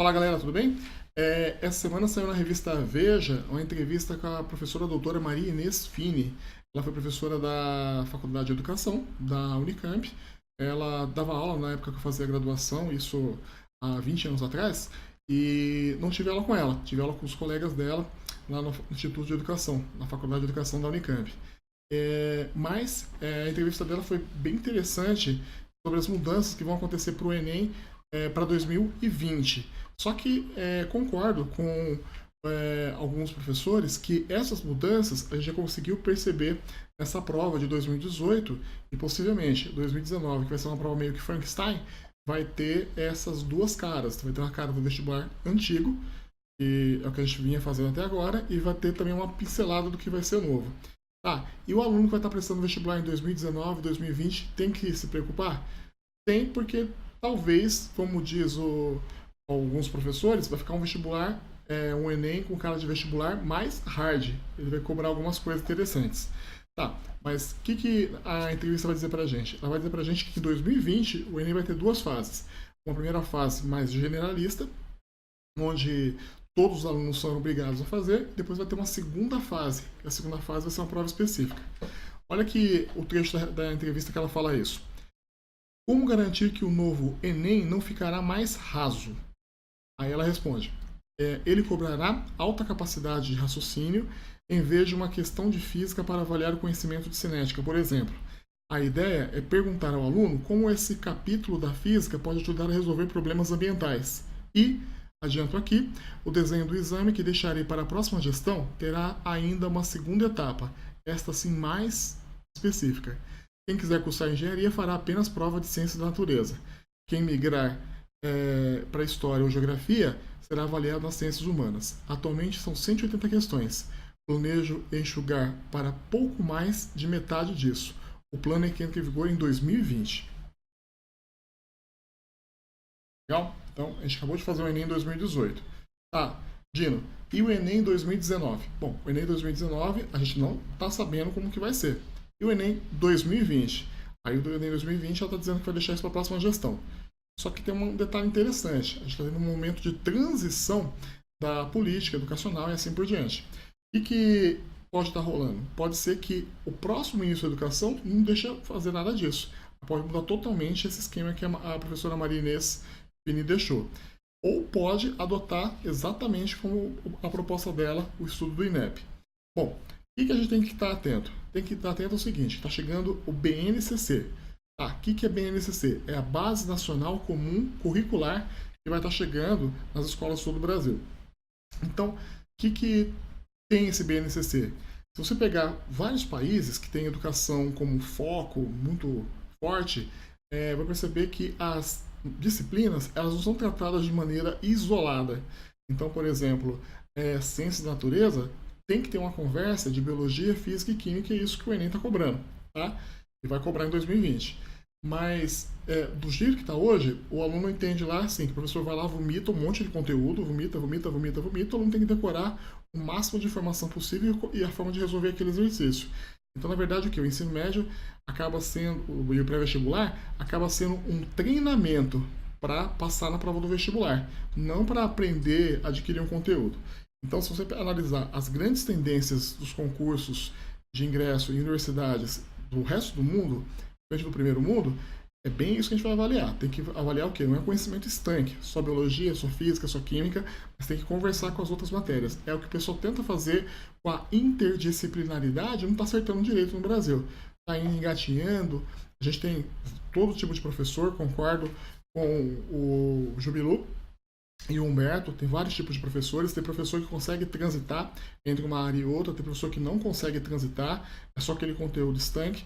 Fala galera, tudo bem? Essa semana saiu na revista Veja uma entrevista com a professora doutora Maria Inês Fini. Ela foi professora da Faculdade de Educação da Unicamp. Ela dava aula na época que eu fazia graduação, isso há 20 anos atrás, e não tive aula com ela, tive aula com os colegas dela lá no Instituto de Educação, na Faculdade de Educação da Unicamp. Mas a entrevista dela foi bem interessante sobre as mudanças que vão acontecer para o Enem para 2020. Só que concordo com alguns professores que essas mudanças a gente já conseguiu perceber nessa prova de 2018 e possivelmente 2019, que vai ser uma prova meio que Frankenstein, vai ter essas duas caras. Vai ter uma cara do vestibular antigo, que é o que a gente vinha fazendo até agora, e vai ter também uma pincelada do que vai ser novo. Tá, e o aluno que vai estar prestando vestibular em 2019, 2020, tem que se preocupar? Tem, porque talvez, como diz alguns professores, vai ficar um vestibular, um Enem com cara de vestibular mais hard. Ele vai cobrar algumas coisas interessantes. Tá, mas o que a entrevista vai dizer pra gente? Ela vai dizer pra gente que em 2020 o Enem vai ter duas fases. Uma primeira fase mais generalista, onde todos os alunos são obrigados a fazer, depois vai ter uma segunda fase. A segunda fase vai ser uma prova específica. Olha aqui o trecho da entrevista que ela fala isso. Como garantir que o novo Enem não ficará mais raso? Aí ela responde: ele cobrará alta capacidade de raciocínio em vez de uma questão de física para avaliar o conhecimento de cinética, por exemplo. A ideia é perguntar ao aluno como esse capítulo da física pode ajudar a resolver problemas ambientais. E, adianto aqui, o desenho do exame que deixarei para a próxima gestão terá ainda uma segunda etapa, esta sim mais específica. Quem quiser cursar engenharia fará apenas prova de ciências da natureza. Quem migrar para história ou geografia será avaliado nas ciências humanas. Atualmente são 180 questões. Planejo enxugar para pouco mais de metade disso. O plano é que entra em vigor em 2020. Legal? Então, a gente acabou de fazer o Enem em 2018. Tá, Dino, e o Enem 2019? Bom, o Enem 2019 a gente não está sabendo como que vai ser. E o Enem 2020? Aí o Enem 2020 ela está dizendo que vai deixar isso para a próxima gestão. Só que tem um detalhe interessante. A gente está tendo um momento de transição da política educacional e assim por diante. E que pode estar rolando? Pode ser que o próximo ministro da Educação não deixe fazer nada disso. Pode mudar totalmente esse esquema que a professora Maria Inês Fini deixou. Ou pode adotar exatamente como a proposta dela, o estudo do INEP. Bom, o que a gente tem que estar atento? Tem que estar atento ao seguinte: está chegando o BNCC. Tá, o que é BNCC? É a Base Nacional Comum Curricular, que vai estar chegando nas escolas de todo o Brasil. Então, o que tem esse BNCC? Se você pegar vários países que têm educação como foco muito forte, vai perceber que as disciplinas elas não são tratadas de maneira isolada. Então, por exemplo, ciências da natureza tem que ter uma conversa de biologia, física e química, e é isso que o Enem está cobrando, tá? E vai cobrar em 2020. Mas, do jeito que está hoje, o aluno entende lá assim, que o professor vai lá, vomita um monte de conteúdo, vomita, o aluno tem que decorar o máximo de informação possível e a forma de resolver aquele exercício. Então, na verdade, o que? O ensino médio acaba sendo, e o pré-vestibular, acaba sendo um treinamento para passar na prova do vestibular, não para aprender a adquirir um conteúdo. Então, se você analisar as grandes tendências dos concursos de ingresso em universidades do resto do mundo, do primeiro mundo, é bem isso que a gente vai avaliar. Tem que avaliar o quê? Não é conhecimento estanque, só biologia, só física, só química, mas tem que conversar com as outras matérias. É o que o pessoal tenta fazer com a interdisciplinaridade, não está acertando direito no Brasil. Está engatinhando, a gente tem todo tipo de professor, concordo com o Jubilu e o Humberto, tem vários tipos de professores, tem professor que consegue transitar entre uma área e outra, tem professor que não consegue transitar, é só aquele conteúdo estanque.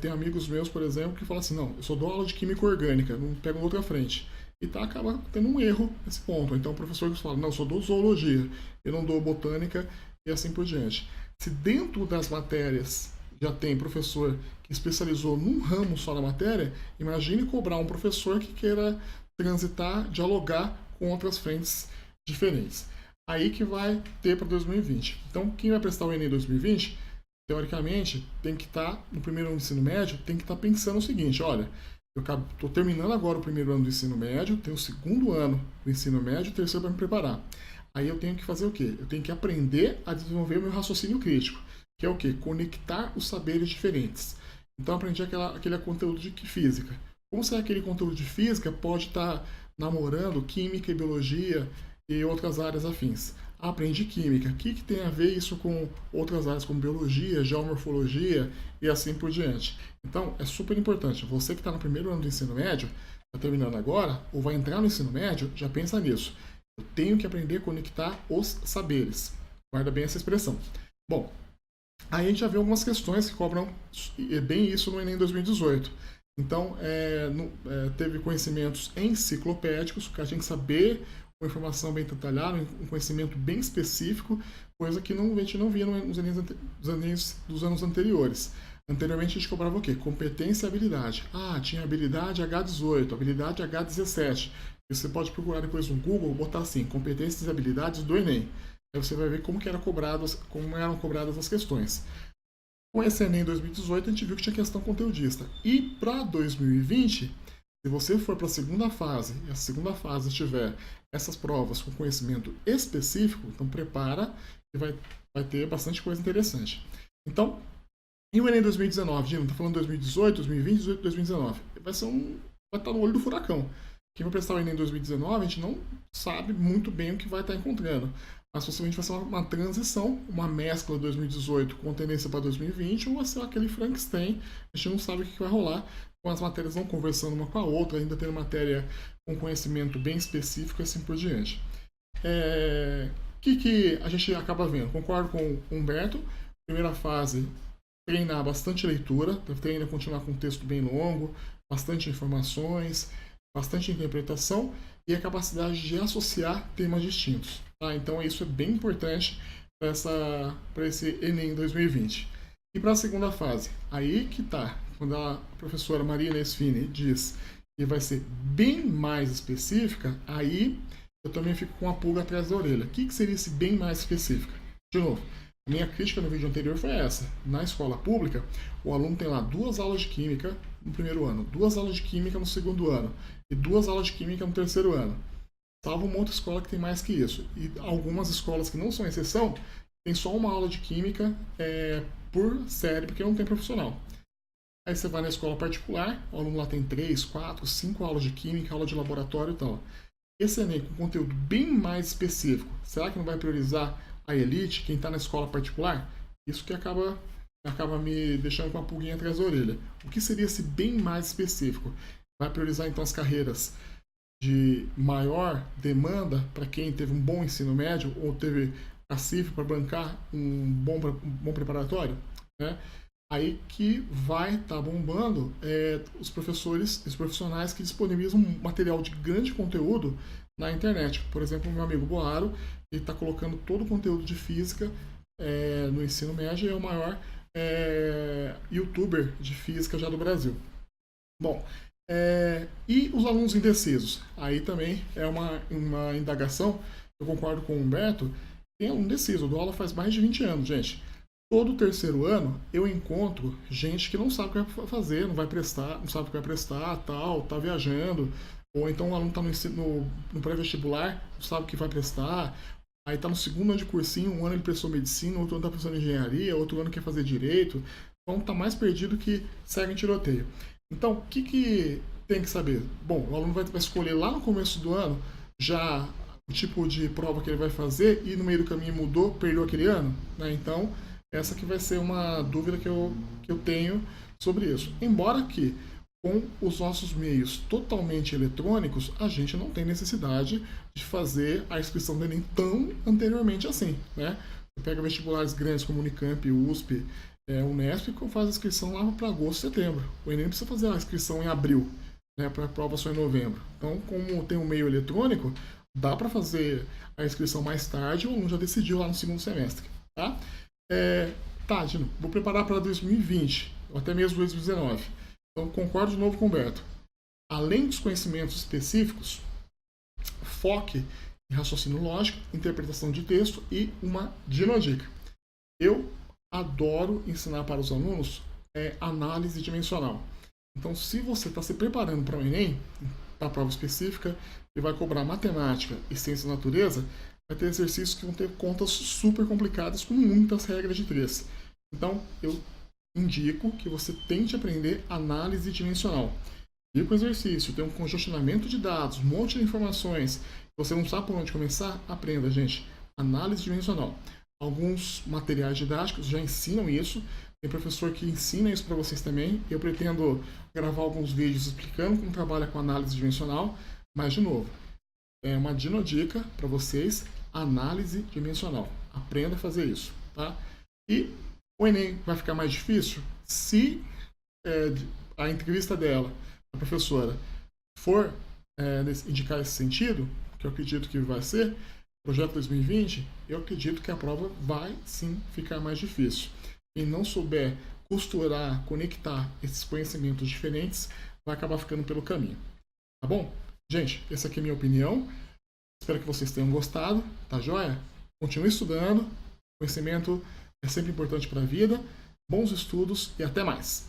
Tem amigos meus, por exemplo, que falam assim: não, eu só dou aula de química orgânica, não pego outra frente. E acaba tendo um erro nesse ponto. Então o professor que fala: não, eu só dou zoologia, eu não dou botânica e assim por diante. Se dentro das matérias já tem professor que especializou num ramo só da matéria, imagine cobrar um professor que queira transitar, dialogar com outras frentes diferentes. Aí que vai ter para 2020. Então, quem vai prestar o Enem 2020, teoricamente, tem que estar, no primeiro ensino médio, tem que estar pensando o seguinte: olha, Eu estou terminando agora o primeiro ano do ensino médio, tenho o segundo ano do ensino médio, o terceiro para me preparar. Aí eu tenho que fazer o quê? Eu tenho que aprender a desenvolver o meu raciocínio crítico, que é o quê? Conectar os saberes diferentes. Então aprendi aquele conteúdo de física. Como será que aquele conteúdo de física pode estar namorando química e biologia e outras áreas afins? Aprendi química. O que tem a ver isso com outras áreas como biologia, geomorfologia e assim por diante? Então, é super importante. Você que está no primeiro ano do ensino médio, está terminando agora, ou vai entrar no ensino médio, já pensa nisso. Eu tenho que aprender a conectar os saberes. Guarda bem essa expressão. Bom, aí a gente já vê algumas questões que cobram bem isso no Enem 2018. Então, teve conhecimentos enciclopédicos, que a gente saber uma informação bem detalhada, um conhecimento bem específico, coisa que a gente não via nos Enems dos anos anteriores. Anteriormente a gente cobrava o quê? Competência e habilidade. Tinha habilidade H18, habilidade H17. E você pode procurar depois no Google, botar assim, competências e habilidades do Enem. Aí você vai ver como eram cobradas as questões. Com esse Enem 2018, a gente viu que tinha questão conteudista. E para 2020, se você for para a segunda fase, e a segunda fase tiver essas provas com conhecimento específico, então prepara que vai ter bastante coisa interessante. Então, e o Enem 2019, Dino, tá falando 2018, 2020, 2019, vai estar no olho do furacão. Quem vai prestar o Enem 2019, a gente não sabe muito bem o que vai estar encontrando. Mas possivelmente vai ser uma transição, uma mescla 2018 com tendência para 2020, ou vai ser aquele Frankenstein, a gente não sabe o que vai rolar, com as matérias não conversando uma com a outra, ainda tendo matéria com conhecimento bem específico e assim por diante. O que a gente acaba vendo? Concordo com o Humberto, primeira fase, treinar bastante leitura, treina continuar com um texto bem longo, bastante informações, bastante interpretação e a capacidade de associar temas distintos. Tá? Então isso é bem importante para esse Enem 2020. E para a segunda fase, aí que está, quando a professora Marina Esfini diz que vai ser bem mais específica, aí eu também fico com a pulga atrás da orelha. O que seria esse bem mais específica? De novo, a minha crítica no vídeo anterior foi essa. Na escola pública, o aluno tem lá 2 aulas de química no primeiro ano, 2 aulas de química no segundo ano e 2 aulas de química no terceiro ano. Salvo uma outra escola que tem mais que isso. E algumas escolas que não são exceção, tem só uma aula de química por série, porque não tem profissional. Aí você vai na escola particular, o aluno lá tem 3, 4, 5 aulas de química, aula de laboratório e tal. Esse Enem com conteúdo bem mais específico, será que não vai priorizar a elite, quem está na escola particular? Isso que acaba me deixando com a pulguinha atrás da orelha. O que seria esse bem mais específico? Vai priorizar então as carreiras de maior demanda para quem teve um bom ensino médio ou teve cacife para bancar um bom preparatório? Né? Aí que vai estar bombando os professores, os profissionais que disponibilizam um material de grande conteúdo na internet. Por exemplo, o meu amigo Boaro, ele está colocando todo o conteúdo de física no ensino médio e é o maior youtuber de física já do Brasil. Bom, e os alunos indecisos? Aí também é uma indagação, eu concordo com o Humberto, tem aluno indeciso, eu dou aula faz mais de 20 anos, gente. Todo terceiro ano eu encontro gente que não sabe o que vai fazer, não vai prestar, não sabe o que vai prestar, tal, tá viajando, ou então o aluno está no pré-vestibular, não sabe o que vai prestar, aí está no segundo ano de cursinho, um ano ele prestou medicina, outro ano está prestando engenharia, outro ano quer fazer direito, então está mais perdido que segue em tiroteio. Então, o que tem que saber? Bom, o aluno vai escolher lá no começo do ano já o tipo de prova que ele vai fazer e no meio do caminho mudou, perdeu aquele ano, né? Então, essa que vai ser uma dúvida que eu tenho sobre isso. Embora que com os nossos meios totalmente eletrônicos, a gente não tem necessidade de fazer a inscrição do Enem tão anteriormente assim, né? Você pega vestibulares grandes como Unicamp, USP, Unesp, que faz a inscrição lá para agosto, setembro. O Enem precisa fazer a inscrição em abril, né, para a prova só em novembro. Então, como tem um meio eletrônico, dá para fazer a inscrição mais tarde, o aluno já decidiu lá no segundo semestre, tá? Dino, vou preparar para 2020, ou até mesmo 2019. Então, concordo de novo com o Humberto. Além dos conhecimentos específicos, foque em raciocínio lógico, interpretação de texto e uma dinodica. Eu adoro ensinar para os alunos análise dimensional. Então, se você está se preparando para o Enem, para a prova específica, e vai cobrar matemática e ciência da natureza, vai ter exercícios que vão ter contas super complicadas com muitas regras de três. Então, eu indico que você tente aprender análise dimensional. E com o exercício, tem um congestionamento de dados, um monte de informações, você não sabe por onde começar, aprenda, gente. Análise dimensional. Alguns materiais didáticos já ensinam isso, tem professor que ensina isso para vocês também. Eu pretendo gravar alguns vídeos explicando como trabalha com análise dimensional, mas, de novo, é uma dica para vocês, análise dimensional. Aprenda a fazer isso, tá? E o Enem vai ficar mais difícil se a entrevista dela, a professora, for indicar esse sentido, que eu acredito que vai ser, projeto 2020, eu acredito que a prova vai sim ficar mais difícil. Quem não souber costurar, conectar esses conhecimentos diferentes, vai acabar ficando pelo caminho. Tá bom? Gente, essa aqui é a minha opinião. Espero que vocês tenham gostado, tá joia? Continue estudando, conhecimento é sempre importante para a vida. Bons estudos e até mais!